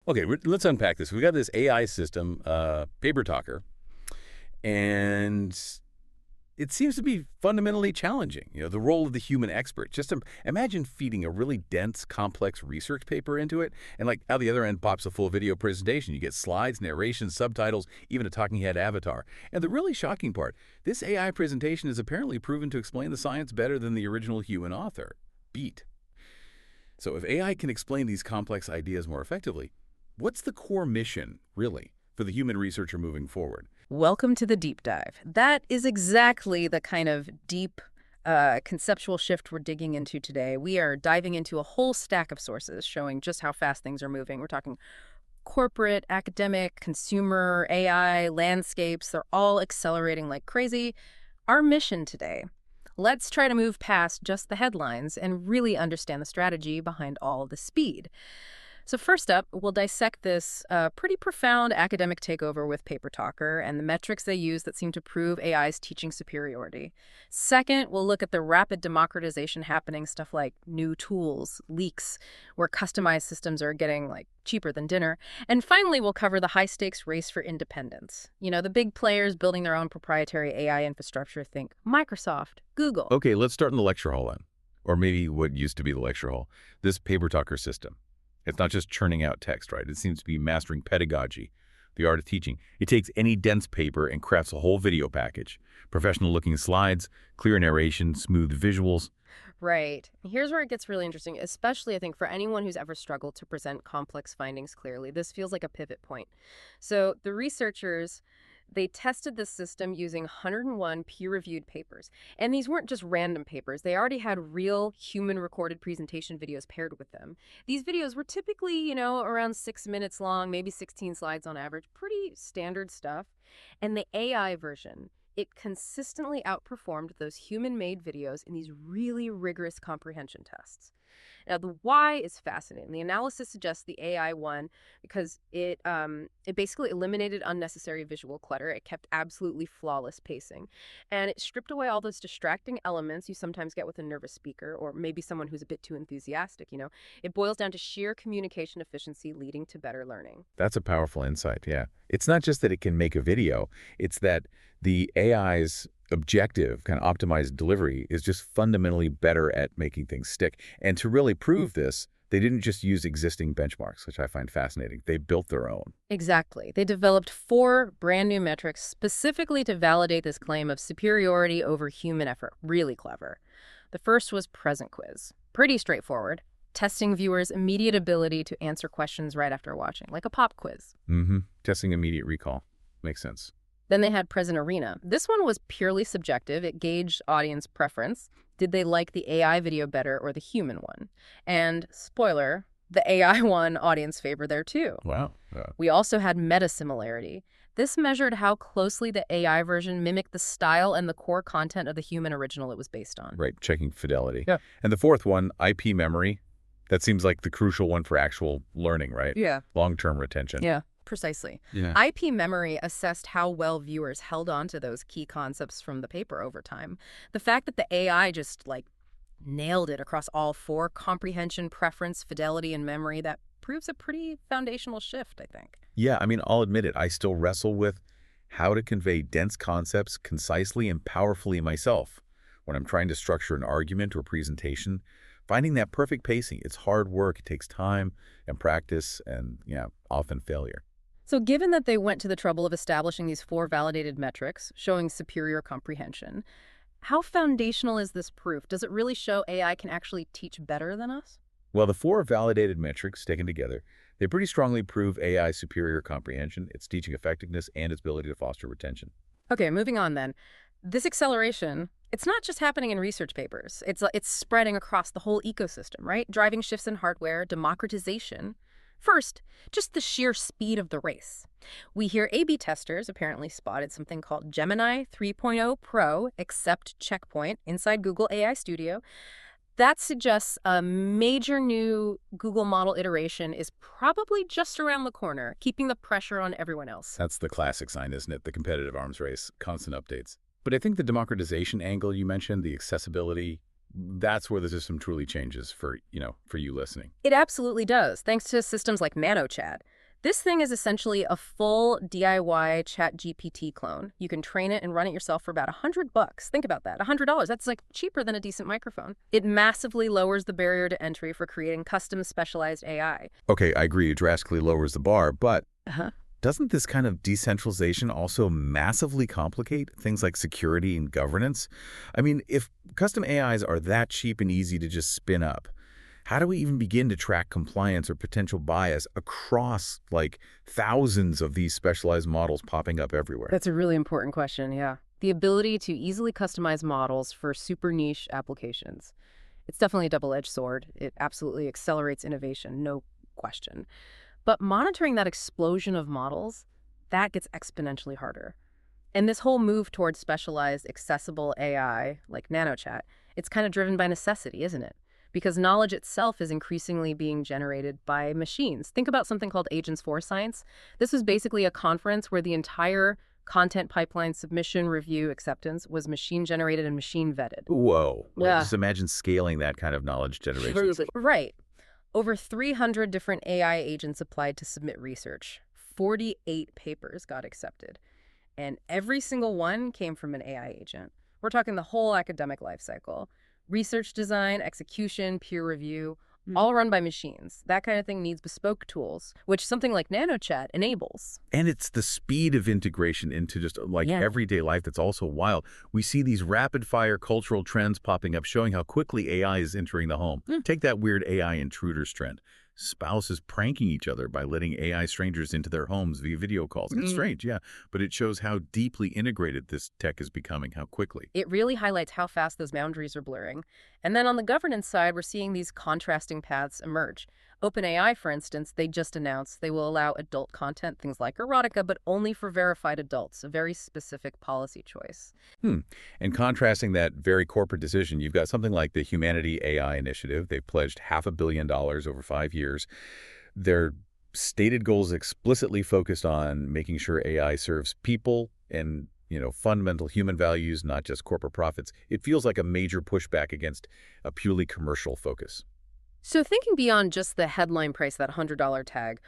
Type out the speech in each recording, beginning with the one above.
Okay, let's unpack this. We got this AI system, PaperTalker, and it seems to be fundamentally challenging. The role of the human expert. Just imagine feeding a really dense, complex research paper into it, and like out the other end pops a full video presentation. You get slides, narration, subtitles, even a talking head avatar. And the really shocking part, this AI presentation is apparently proven to explain the science better than the original human author. Beat. So if AI can explain these complex ideas more effectively, what's the core mission, really, for the human researcher moving forward? Welcome to the deep dive. That is exactly the kind of deep conceptual shift we're digging into today. We are diving into a whole stack of sources showing just how fast things are moving. We're talking corporate, academic, consumer, AI, landscapes. They're all accelerating like crazy. Our mission today: let's try to move past just the headlines and really understand the strategy behind all the speed. So first up, we'll dissect this pretty profound academic takeover with PaperTalker and the metrics they use that seem to prove AI's teaching superiority. Second, we'll look at the rapid democratization happening, stuff like new tools, leaks, where customized systems are getting cheaper than dinner. And finally, we'll cover the high-stakes race for independence. The big players building their own proprietary AI infrastructure. Think Microsoft, Google. Okay, let's start in the lecture hall then. Or maybe what used to be the lecture hall. This PaperTalker system. It's not just churning out text, right? It seems to be mastering pedagogy, the art of teaching. It takes any dense paper and crafts a whole video package. Professional-looking slides, clear narration, smooth visuals. Right. Here's where it gets really interesting, especially, I think, for anyone who's ever struggled to present complex findings clearly. This feels like a pivot point. So the researchers, they tested this system using 101 peer-reviewed papers. And these weren't just random papers. They already had real human-recorded presentation videos paired with them. These videos were typically, around 6 minutes long, maybe 16 slides on average. Pretty standard stuff. And the AI version, it consistently outperformed those human-made videos in these really rigorous comprehension tests. Now, the why is fascinating. The analysis suggests the AI won because it basically eliminated unnecessary visual clutter. It kept absolutely flawless pacing. And it stripped away all those distracting elements you sometimes get with a nervous speaker or maybe someone who's a bit too enthusiastic, It boils down to sheer communication efficiency leading to better learning. That's a powerful insight, yeah. It's not just that it can make a video. It's that the AI's objective, kind of optimized delivery, is just fundamentally better at making things stick. And to really prove this, they didn't just use existing benchmarks, which I find fascinating. They built their own. Exactly. They developed 4 brand new metrics specifically to validate this claim of superiority over human effort. Really clever. The first was present quiz. Pretty straightforward. Testing viewers' immediate ability to answer questions right after watching, like a pop quiz. Testing immediate recall. Makes sense. Then they had Present Arena. This one was purely subjective. It gauged audience preference. Did they like the AI video better or the human one? And spoiler, the AI one audience favor there too. Wow. We also had meta similarity. This measured how closely the AI version mimicked the style and the core content of the human original it was based on. Right, checking fidelity. Yeah. And the fourth one, IP memory. That seems like the crucial one for actual learning, right? Yeah. Long-term retention. Yeah. Precisely. Yeah. IP memory assessed how well viewers held on to those key concepts from the paper over time. The fact that the AI just nailed it across all 4: comprehension, preference, fidelity, and memory, that proves a pretty foundational shift, I think. Yeah, I mean, I'll admit it. I still wrestle with how to convey dense concepts concisely and powerfully myself. When I'm trying to structure an argument or presentation, finding that perfect pacing, it's hard work. It takes time and practice and, often failure. So given that they went to the trouble of establishing these 4 validated metrics, showing superior comprehension, how foundational is this proof? Does it really show AI can actually teach better than us? Well, the 4 validated metrics taken together, they pretty strongly prove AI's superior comprehension, its teaching effectiveness, and its ability to foster retention. Okay, moving on then. This acceleration, it's not just happening in research papers. It's spreading across the whole ecosystem, right? Driving shifts in hardware, democratization. First, just the sheer speed of the race. We hear A/B testers apparently spotted something called Gemini 3.0 Pro Accept Checkpoint inside Google AI Studio. That suggests a major new Google model iteration is probably just around the corner, keeping the pressure on everyone else. That's the classic sign, isn't it? The competitive arms race, constant updates. But I think the democratization angle you mentioned, the accessibility, that's where the system truly changes for you listening. It absolutely does, thanks to systems like NanoChat. This thing is essentially a full DIY ChatGPT clone. You can train it and run it yourself for about $100. Think about that, $100. That's like cheaper than a decent microphone. It massively lowers the barrier to entry for creating custom specialized AI. Okay, I agree. It drastically lowers the bar, but Uh-huh. doesn't this kind of decentralization also massively complicate things like security and governance? I mean, if custom AIs are that cheap and easy to just spin up, how do we even begin to track compliance or potential bias across, like, thousands of these specialized models popping up everywhere? That's a really important question, yeah. The ability to easily customize models for super niche applications. It's definitely a double-edged sword. It absolutely accelerates innovation, no question. But monitoring that explosion of models, that gets exponentially harder. And this whole move towards specialized, accessible AI, like NanoChat, it's kind of driven by necessity, isn't it? Because knowledge itself is increasingly being generated by machines. Think about something called Agents for Science. This was basically a conference where the entire content pipeline submission, review, acceptance was machine-generated and machine-vetted. Whoa. Yeah. Just imagine scaling that kind of knowledge generation. Right. Over 300 different AI agents applied to submit research. 48 papers got accepted. And every single one came from an AI agent. We're talking the whole academic life cycle. Research design, execution, peer review, all run by machines. That kind of thing needs bespoke tools, which something like NanoChat enables. And it's the speed of integration into just like everyday life that's also wild. We see these rapid-fire cultural trends popping up showing how quickly AI is entering the home. Take that weird AI intruders trend. Spouses pranking each other by letting AI strangers into their homes via video calls. It's strange, yeah, but it shows how deeply integrated this tech is becoming, how quickly. It really highlights how fast those boundaries are blurring. And then on the governance side, we're seeing these contrasting paths emerge. OpenAI, for instance, they just announced they will allow adult content, things like erotica, but only for verified adults, a very specific policy choice. And contrasting that very corporate decision, you've got something like the Humanity AI Initiative. They've pledged $500 million over 5 years. Their stated goals explicitly focused on making sure AI serves people and, fundamental human values, not just corporate profits. It feels like a major pushback against a purely commercial focus. So thinking beyond just the headline price, that $100 tag,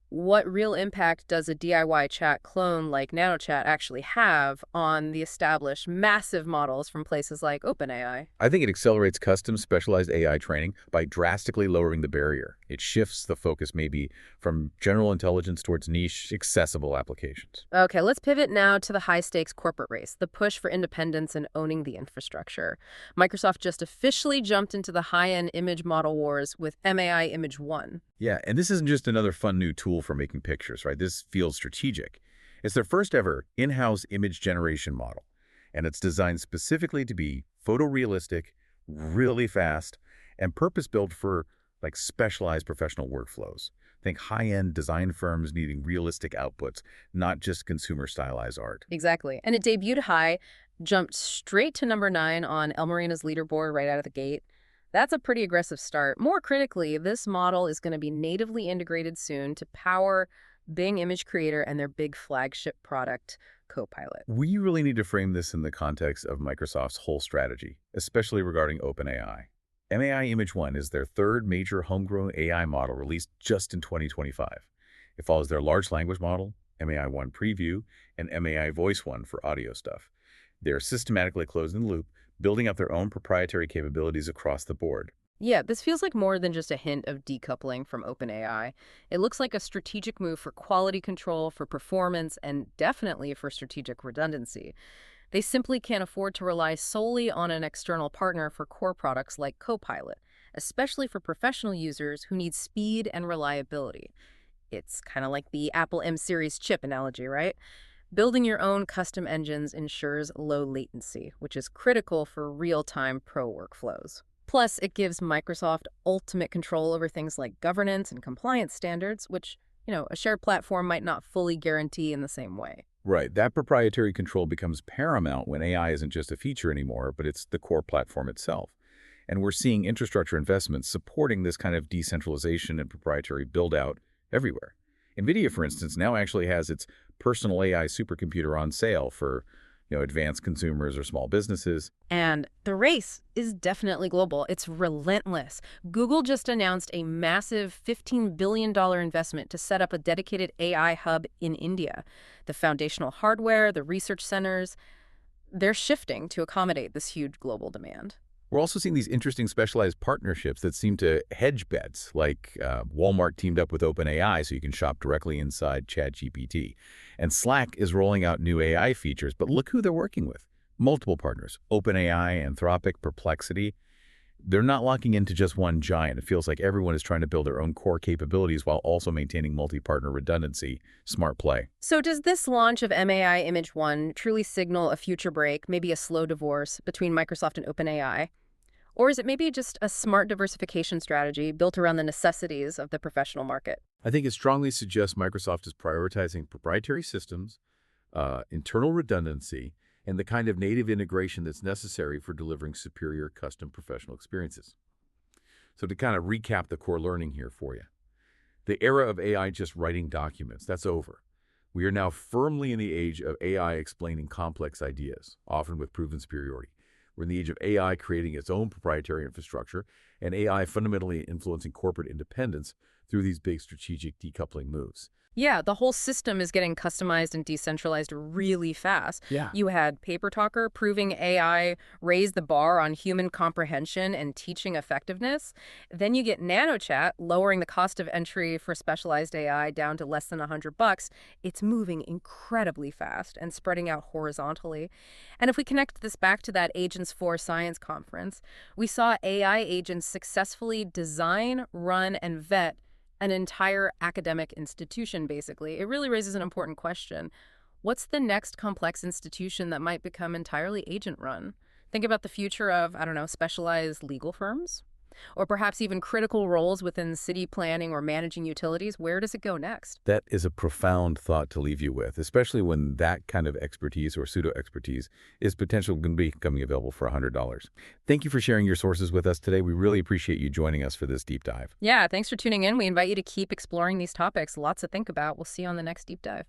what real impact does a DIY chat clone like NanoChat actually have on the established massive models from places like OpenAI? I think it accelerates custom specialized AI training by drastically lowering the barrier. It shifts the focus maybe from general intelligence towards niche, accessible applications. Okay, let's pivot now to the high-stakes corporate race, the push for independence and owning the infrastructure. Microsoft just officially jumped into the high-end image model wars with MAI Image 1. Yeah, and this isn't just another fun new tool for making pictures, right? This feels strategic. It's their first ever in-house image generation model, and it's designed specifically to be photorealistic, really fast, and purpose-built for like specialized professional workflows. Think high-end design firms needing realistic outputs, not just consumer-stylized art. Exactly. And it debuted high, jumped straight to number 9 on El Marina's leaderboard right out of the gate. That's a pretty aggressive start. More critically, this model is going to be natively integrated soon to power Bing Image Creator and their big flagship product, Copilot. We really need to frame this in the context of Microsoft's whole strategy, especially regarding OpenAI. MAI Image 1 is their third major homegrown AI model released just in 2025. It follows their large language model, MAI 1 Preview, and MAI Voice 1 for audio stuff. They're systematically closing the loop, building up their own proprietary capabilities across the board. Yeah, this feels like more than just a hint of decoupling from OpenAI. It looks like a strategic move for quality control, for performance, and definitely for strategic redundancy. They simply can't afford to rely solely on an external partner for core products like Copilot, especially for professional users who need speed and reliability. It's kind of like the Apple M-series chip analogy, right? Building your own custom engines ensures low latency, which is critical for real-time pro workflows. Plus, it gives Microsoft ultimate control over things like governance and compliance standards, which, a shared platform might not fully guarantee in the same way. Right. That proprietary control becomes paramount when AI isn't just a feature anymore, but it's the core platform itself. And we're seeing infrastructure investments supporting this kind of decentralization and proprietary build-out everywhere. NVIDIA, for instance, now actually has its personal AI supercomputer on sale for, advanced consumers or small businesses. And the race is definitely global. It's relentless. Google just announced a massive $15 billion investment to set up a dedicated AI hub in India. The foundational hardware, the research centers, they're shifting to accommodate this huge global demand. We're also seeing these interesting specialized partnerships that seem to hedge bets, like Walmart teamed up with OpenAI so you can shop directly inside ChatGPT. And Slack is rolling out new AI features, but look who they're working with. Multiple partners, OpenAI, Anthropic, Perplexity. They're not locking into just one giant. It feels like everyone is trying to build their own core capabilities while also maintaining multi-partner redundancy. Smart play. So does this launch of MAI Image 1 truly signal a future break, maybe a slow divorce between Microsoft and OpenAI? Or is it maybe just a smart diversification strategy built around the necessities of the professional market? I think it strongly suggests Microsoft is prioritizing proprietary systems, internal redundancy, and the kind of native integration that's necessary for delivering superior custom professional experiences. So to kind of recap the core learning here for you, the era of AI just writing documents, that's over. We are now firmly in the age of AI explaining complex ideas, often with proven superiority. We're in the age of AI creating its own proprietary infrastructure and AI fundamentally influencing corporate independence through these big strategic decoupling moves. Yeah, the whole system is getting customized and decentralized really fast. Yeah. You had PaperTalker proving AI raised the bar on human comprehension and teaching effectiveness. Then you get NanoChat lowering the cost of entry for specialized AI down to less than $100. It's moving incredibly fast and spreading out horizontally. And if we connect this back to that Agents for Science conference, we saw AI agents successfully design, run, and vet an entire academic institution, basically. It really raises an important question. What's the next complex institution that might become entirely agent-run? Think about the future of, I don't know, specialized legal firms? Or perhaps even critical roles within city planning or managing utilities. Where does it go next? That is a profound thought to leave you with, especially when that kind of expertise or pseudo-expertise is potentially going to be becoming available for $100. Thank you for sharing your sources with us today. We really appreciate you joining us for this deep dive. Yeah, thanks for tuning in. We invite you to keep exploring these topics. Lots to think about. We'll see you on the next deep dive.